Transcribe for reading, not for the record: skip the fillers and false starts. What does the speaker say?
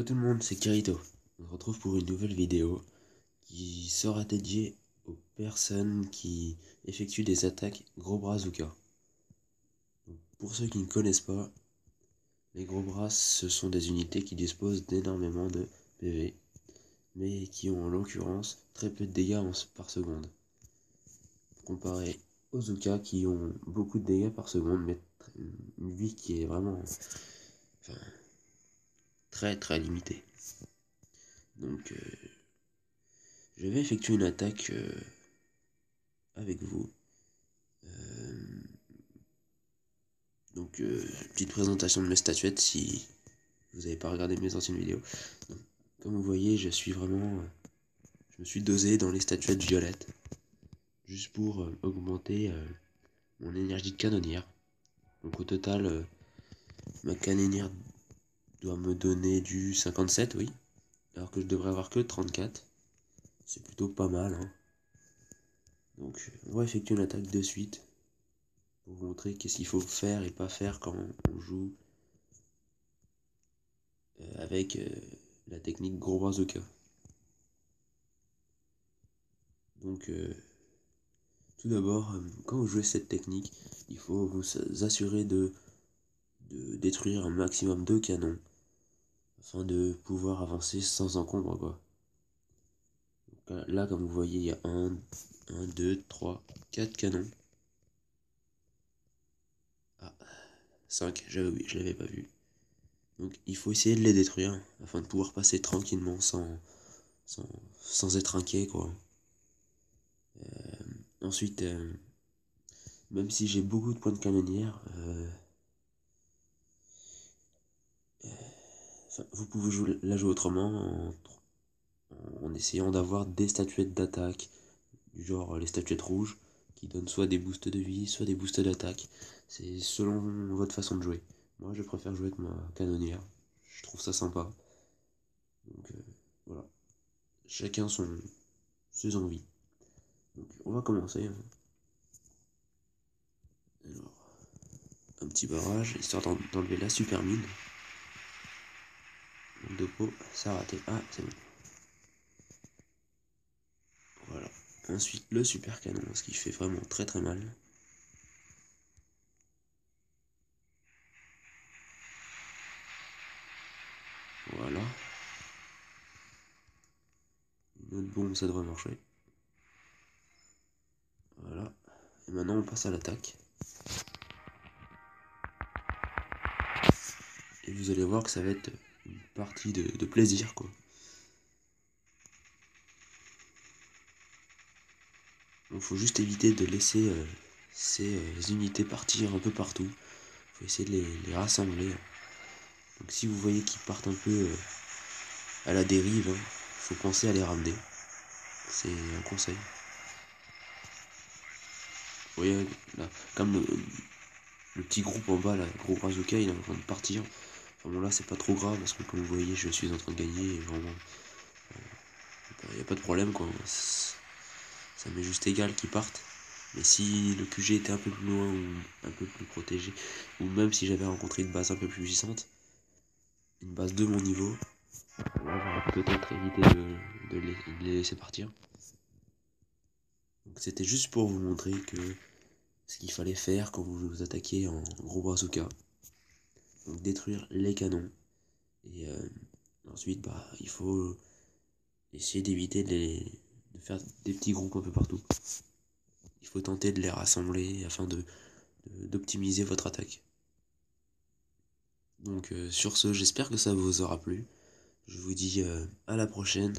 Hello tout le monde, c'est Kirito. On se retrouve pour une nouvelle vidéo qui sera dédiée aux personnes qui effectuent des attaques gros brazuka. Pour ceux qui ne connaissent pas, les gros bras ce sont des unités qui disposent d'énormément de PV, mais qui ont en l'occurrence très peu de dégâts par seconde. Comparé aux Zuka qui ont beaucoup de dégâts par seconde, mais une vie qui est vraiment très limitée. Donc je vais effectuer une attaque avec vous. Petite présentation de mes statuettes si vous n'avez pas regardé mes anciennes vidéos. Donc, comme vous voyez, je me suis dosé dans les statuettes violettes, juste pour augmenter mon énergie de canonnière. Donc au total, ma canonnière doit me donner du 57, oui, alors que je devrais avoir que 34. C'est plutôt pas mal, hein. Donc on va effectuer une attaque de suite pour vous montrer qu'est-ce qu'il faut faire et pas faire quand on joue avec la technique gros bazooka. Donc tout d'abord, quand vous jouez cette technique, il faut vous assurer de détruire un maximum de canons afin de pouvoir avancer sans encombre, quoi. Donc là, comme vous voyez, il y a 1, 2, 3, 4 canons. Ah, 5, je l'avais pas vu. Donc il faut essayer de les détruire afin de pouvoir passer tranquillement sans être inquiet, quoi. Ensuite, même si j'ai beaucoup de points de canonnière, vous pouvez la jouer autrement en essayant d'avoir des statuettes d'attaque, du genre les statuettes rouges, qui donnent soit des boosts de vie, soit des boosts d'attaque. C'est selon votre façon de jouer. Moi, je préfère jouer avec ma canonnière. Je trouve ça sympa. Donc voilà. Chacun ses envies. Donc on va commencer. Alors, un petit barrage, histoire d'enlever la super mine. Donc de peau, ça a raté. Ah, c'est bon. Voilà. Ensuite, le super canon, ce qui fait vraiment très mal. Voilà. Une autre bombe, ça devrait marcher. Voilà. Et maintenant, on passe à l'attaque. Et vous allez voir que ça va être une partie de plaisir, quoi. Donc, faut juste éviter de laisser ces unités partir un peu partout. Faut essayer de les rassembler. Donc, si vous voyez qu'ils partent un peu à la dérive, faut penser à les ramener. C'est un conseil. Vous voyez, là, comme le petit groupe en bas, là, le gros Brazuka, il est en train de partir. Enfin bon, là, c'est pas trop grave parce que, comme vous voyez, je suis en train de gagner et vraiment, il n'y a pas de problème, quoi. Ça m'est juste égal qu'ils partent. Mais si le QG était un peu plus loin ou un peu plus protégé, ou même si j'avais rencontré une base un peu plus puissante, une base de mon niveau, là j'aurais peut-être évité de les laisser partir. Donc c'était juste pour vous montrer que ce qu'il fallait faire quand vous vous attaquez en gros bazooka. Donc détruire les canons. Et ensuite, il faut essayer d'éviter de faire des petits groupes un peu partout. Il faut tenter de les rassembler afin d'optimiser votre attaque. Donc sur ce, j'espère que ça vous aura plu. Je vous dis à la prochaine.